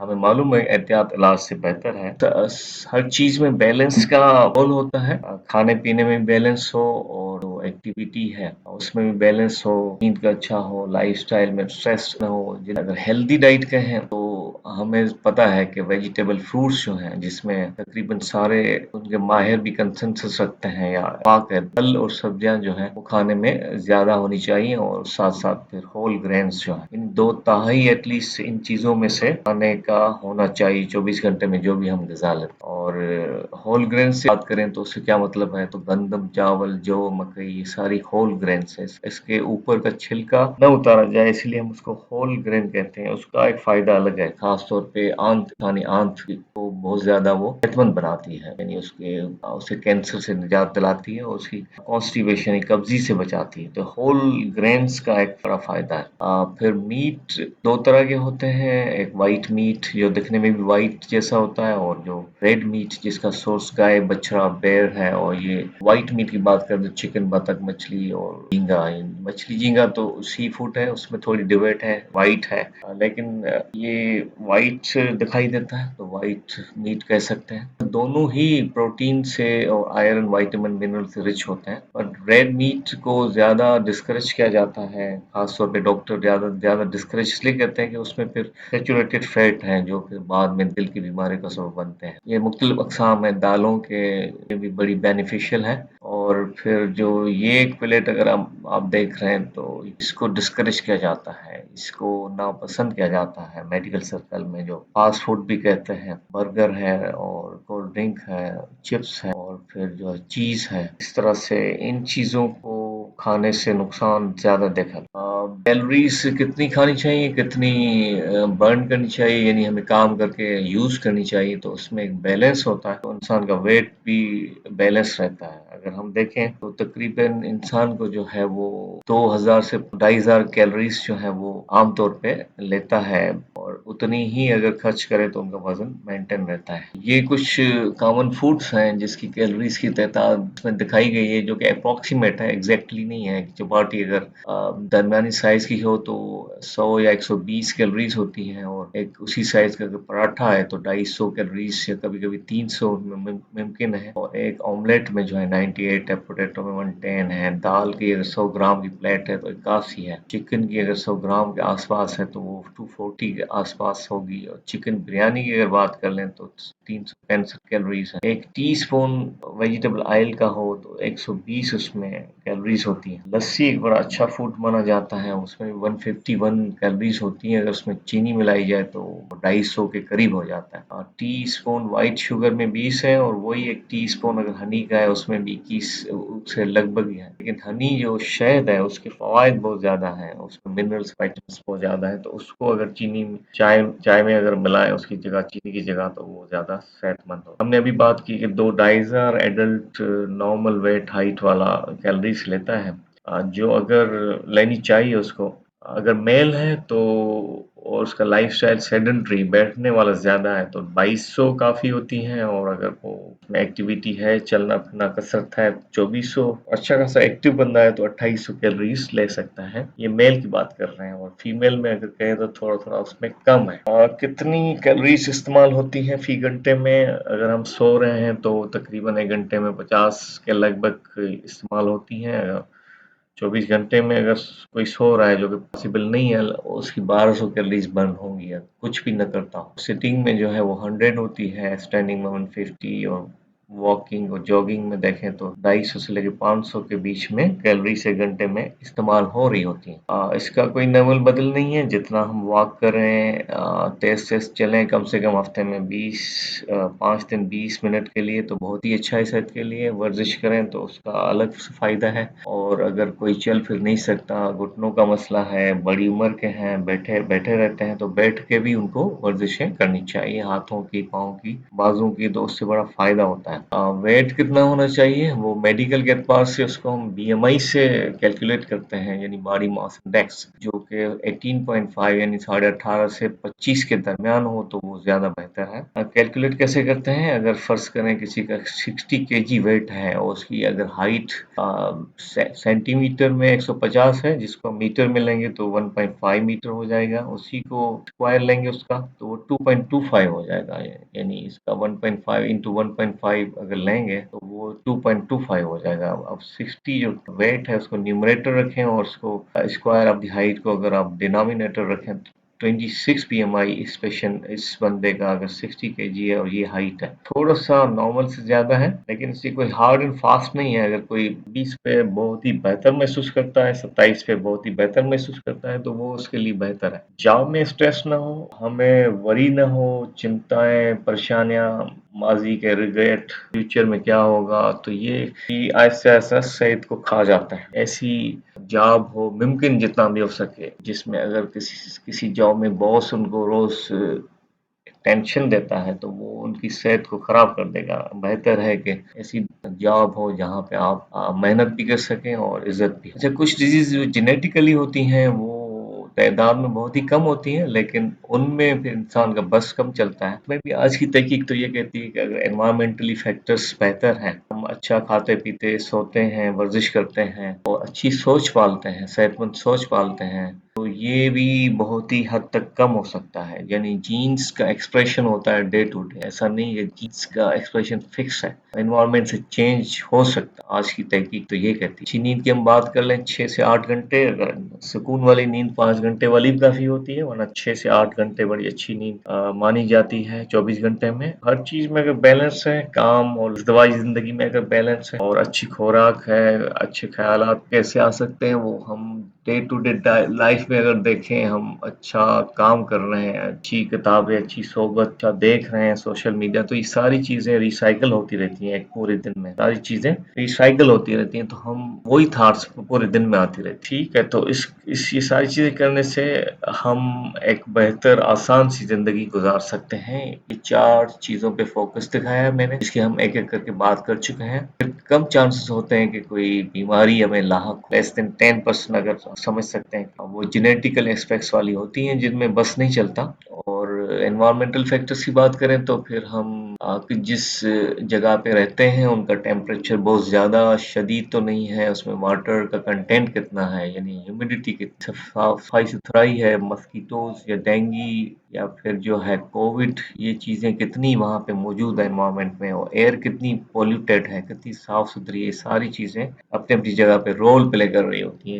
हमें मालूम है एहतियात इलाज से बेहतर है। हर चीज़ में बैलेंस का रोल होता है। खाने-पीने में भी बैलेंस हो और जो एक्टिविटी है उसमें भी बैलेंस हो, नींद का अच्छा हो, लाइफ़स्टाइल में स्ट्रेस ना हो। अगर हेल्दी डाइट कहें तो हमें पता है कि वेजिटेबल फ्रूट्स जो हैं जिसमें तकरीबन सारे उनके माहिर भी कंसेंसस रखते हैं या पाक है, फल और सब्जियां जो हैं वो खाने में ज़्यादा होनी चाहिए और साथ-साथ फिर होल ग्रेन्स जो हैं इन 2 तिहाई एटलीस्ट इन चीज़ों में से खाने का होना चाहिए 24 घंटे में जो भी हम ग़िज़ा लें। और होल ग्रेन्स से बात करें तो उससे क्या मतलब है तो गंदम, चावल, जौ, मकई ये सारी होल ग्रेन्स है। इसके ऊपर का छिलका ना उतारा जाए इसलिए हम उसको होल ग्रेन कहते हैं। उसका एक फ़ायदा अलग है, ख़ास तौर पे आंत यानी आंत को बहुत ज़्यादा वो सेहतमंद बनाती है, यानी उसे कैंसर से निजात दिलाती है और उसकी कॉन्स्टिपेशन यानी कब्ज़ी से बचाती है। तो होल ग्रेन्स का एक बड़ा फ़ायदा है। फिर मीट 2 तरह के होते हैं, एक व्हाइट मीट जो दिखने में भी व्हाइट जैसा होता है और जो रेड मीट जिसका सोर्स गाय, बछड़ा, बेर है। और ये व्हाइट मीट की बात करें तो चिकन, बतख, मछली और झींगा। मछली, झींगा तो सी फूड है, उसमें थोड़ी डिबेट है, व्हाइट है। लेकिन ये व्हाइट दिखाई देता है तो व्हाइट मीट कह सकते हैं। दोनों ही प्रोटीन से और आयरन, विटामिन, मिनरल से रिच होते हैं। पर रेड मीट को ज़्यादा डिस्करेज किया जाता है, खास तौर पे डॉक्टर ज़्यादा ज़्यादा डिस्करेज इसलिए कहते हैं कि उसमें फिर सैचुरेटेड फैट हैं जो फिर बाद में दिल की बीमारी का सबब बनते हैं। ये मुख्तलिफ अक़साम है, दालों के भी बड़ी बेनिफिशियल है। और फिर जो ये एक प्लेट अगर आप देख रहे हैं तो इसको डिस्करेज किया जाता है, इसको नापसंद किया जाता है मेडिकल सर्कल में, जो फास्ट फूड भी कहते हैं। बर्गर है और कोल्ड ड्रिंक है, चिप्स है और फिर जो है चीज़ है। इस तरह से इन चीज़ों को खाने से नुकसान ज़्यादा देखा। कैलोरीज़ कितनी खानी चाहिए, कितनी बर्न करनी चाहिए, यानी हमें काम करके यूज़ करनी चाहिए, तो उसमें एक बैलेंस होता है। तो इंसान का वेट भी बैलेंस रहता है। अगर हम देखें तो तकरीबन इंसान को जो है वो 2000 से 2500 कैलोरीज़ जो है वो आम तौर पे लेता है और उतनी ही अगर खर्च करे तो उनका वज़न मेंटेन रहता है। ये कुछ कॉमन फूड्स हैं जिसकी कैलोरीज़ की तादाद इसमें दिखाई गई है जो कि अप्रॉक्सिमेट है, एग्ज़ैक्टली नहीं है। चपाती अगर दरमियानी साइज़ की हो तो 100 या 120 कैलोरीज़ होती हैं और एक उसी साइज़ का अगर पराठा है तो 250 कैलोरीज़ या कभी-कभी 300 मुमकिन है। और एक ऑमलेट में जो है 98 है, पोटैटो में 110 है, दाल की अगर 100 ग्राम की प्लेट है तो काफ़ी है। चिकन की अगर 100 ग्राम के आस-पास है तो वो 240 के आस-पास होगी और चिकन बिरयानी की अगर बात कर लें तो 365 कैलोरीज़ है। 1 टीस्पून वेजिटेबल ऑयल का हो तो 120 उसमें कैलोरीज़ होती हैं। लस्सी एक बड़ा अच्छा फूड माना जाता है, उसमें 151 कैलोरीज़ होती हैं। अगर उसमें चीनी मिलाई जाए तो 250 के करीब हो जाता है। टीस्पून व्हाइट शुगर में 20 है और वही 1 टीस्पून अगर हनी का है उसमें भी 21 से लगभग ही है। लेकिन हनी जो शहद है उसके फ़वाइद बहुत ज़्यादा हैं, उसमें मिनरल्स, विटामिन्स बहुत ज़्यादा है। तो उसको अगर चीनी में चाय चाय में अगर मिलाएँ उसकी जगह चीनी की जगह तो वो ज़्यादा सेहतमंद हो। हमने अभी बात की कि 2 2.5 एडल्ट नॉर्मल वेट हाइट वाला कैलोरीज़ लेता है। जो अगर लेनी चाहिए उसको, अगर मेल है तो और उसका लाइफ़स्टाइल सेडेंटरी बैठने वाला ज़्यादा है तो 2200 काफ़ी होती हैं। और अगर वो उसमें एक्टिविटी है, चलना-फिरना, कसरत है 2400। अच्छा खासा एक्टिव बंदा है तो 2800 कैलोरीज़ ले सकता है। ये मेल की बात कर रहे हैं और फीमेल में अगर कहें तो थोड़ा-थोड़ा उसमें कम है। कितनी कैलोरीज़ इस्तेमाल होती हैं फ़ी घंटे में, अगर हम सो रहे हैं तो तकरीबन 1 घंटे में 50 के लगभग इस्तेमाल होती हैं। 24 घंटे में अगर कोई सो रहा है जो कि पॉसिबल नहीं है, उसकी 1200 कैलोरीज़ बर्न होंगी अगर कुछ भी न करता हो। सिटिंग में जो है वो 100 होती है, स्टैंडिंग में 150 और वॉकिंग और जॉगिंग में देखें तो 250 से लेके 500 के बीच में कैलोरीज़ 1 घंटे में इस्तेमाल हो रही होती हैं। इसका कोई नवल बदल नहीं है, जितना हम वॉक करें, तेज़-तेज़ चलें कम से कम हफ्ते में 5 दिन 20 मिनट के लिए तो बहुत ही अच्छा है सेहत के लिए। वर्जिश करें तो उसका अलग से फ़ायदा है। और अगर कोई चल फिर नहीं सकता, घुटनों का मसला है, बड़ी उम्र के हैं, बैठे बैठे रहते हैं तो बैठ के भी उनको वर्जिशें करनी चाहिए, हाथों की, पाँव की, बाजुओं की, तो उससे बड़ा फ़ायदा होता है। वेट कितना होना चाहिए वो मेडिकल के पास से उसको हम बीएमआई से कैलकुलेट करते हैं यानी बॉडी मास इंडेक्स जो कि 18.5 यानी 18.5 से 25 के दरमियान हो तो वो ज्यादा बेहतर है। कैलकुलेट कैसे करते हैं, अगर फर्ज करें किसी का 60 केजी वेट है और उसकी अगर हाइट सेंटीमीटर में 150 है जिसको मीटर में लेंगे तो 1.5 मीटर हो जाएगा, उसी को स्क्वायर लेंगे उसका तो वो 2.25 हो जाएगा, यानी इसका 1.5 इंटू 1.5 अगर लेंगे तो वो 2.25 हो जाएगा। अब 60 जो वेट है उसको न्यूमरेटर रखें और उसको स्क्वायर ऑफ द हाइट को अगर आप डिनोमिनेटर रखें तो 26 पीएमआई इस पेशेंट इस बंदे का अगर 60 केजी है और ये हाइट है, थोड़ा सा नॉर्मल से ज्यादा है लेकिन इससे कोई हार्ड एंड फास्ट नहीं है। अगर कोई 20 पे बहुत ही बेहतर महसूस करता है, 27 पे बहुत ही बेहतर महसूस करता है तो वो उसके लिए बेहतर है। जॉब में स्ट्रेस ना हो, हमें वरी ना हो, चिंताएं परेशानियां, माजी के रिग्रेट, फ्यूचर में क्या होगा, तो ये कि ऐसा ऐसा सेहत को खा जाता है। ऐसी जॉब हो मुमकिन जितना भी हो सके जिसमें अगर किसी जॉब में बॉस उनको रोज टेंशन देता है तो वो उनकी सेहत को खराब कर देगा। बेहतर है कि ऐसी जॉब हो जहाँ पे आप मेहनत भी कर सकें और इज्जत भी। अच्छा, कुछ डिजीज जो जेनेटिकली होती हैं वो तादाद में बहुत ही कम होती हैं लेकिन उनमें फिर इंसान का बस कम चलता है। उसमें भी आज की तहकीक तो ये कहती है कि अगर एनवायरमेंटली फैक्टर्स बेहतर हैं, हम अच्छा खाते पीते सोते हैं, वर्जिश करते हैं और अच्छी सोच पालते हैं, सेहतमंद सोच पालते हैं तो ये भी बहुत ही हद तक कम हो सकता है। यानी जीन्स का एक्सप्रेशन होता है डे टू डे, ऐसा नहीं है जीन्स का एक्सप्रेशन फिक्स है, एनवायरनमेंट से चेंज हो सकता है। आज की तहकीक तो ये कहती है। अच्छी नींद की हम बात कर लें 6 से 8 घंटे, अगर सुकून वाली नींद 5 घंटे वाली भी काफ़ी होती है, वरना 6 से 8 घंटे बड़ी अच्छी नींद मानी जाती है 24 घंटे में। हर चीज़ में अगर बैलेंस है, काम और दवाई ज़िंदगी में अगर बैलेंस है और अच्छी खुराक है, अच्छे ख़यालात कैसे आ सकते हैं वो हम डे टू डे लाइफ में अगर देखें, हम अच्छा काम कर रहे हैं, अच्छी किताबें, अच्छी सोबत, अच्छा देख रहे हैं सोशल मीडिया, तो ये सारी चीज़ें रिसाइकिल होती रहती हैं। एक पूरे दिन में सारी चीज़ें रिसाइकिल होती रहती हैं तो हम वही थॉट्स पूरे दिन में आती रहती। ठीक है, तो इस ये सारी चीज़ें करने से हम एक बेहतर आसान सी ज़िंदगी गुजार सकते हैं। ये 4 चीज़ों पे फोकस दिखाया है मैंने, इसकी हम एक-एक करके बात कर चुके हैं। फिर कम चांसेस होते हैं कि कोई बीमारी हमें लाहक, लेस देन 10% अगर समझ सकते हैं, वो जेनेटिकल एस्पेक्ट्स वाली होती हैं जिनमें बस नहीं चलता। और एनवायरमेंटल फैक्टर्स की बात करें तो फिर हम कि जिस जगह पे रहते हैं उनका टेम्परेचर बहुत ज़्यादा शदीद तो नहीं है, उसमें वाटर का कंटेंट कितना है यानी ह्यूमिडिटी कितनी, सफाई सुथराई है, मस्कीटोज या डेंगी या फिर जो है कोविड, ये चीज़ें कितनी वहाँ पे मौजूद है एनवायरनमेंट में, और एयर कितनी पोल्यूटेड है, कितनी साफ सुथरी है, सारी चीज़ें अपनी अपनी जगह पे रोल प्ले कर रही होती हैं।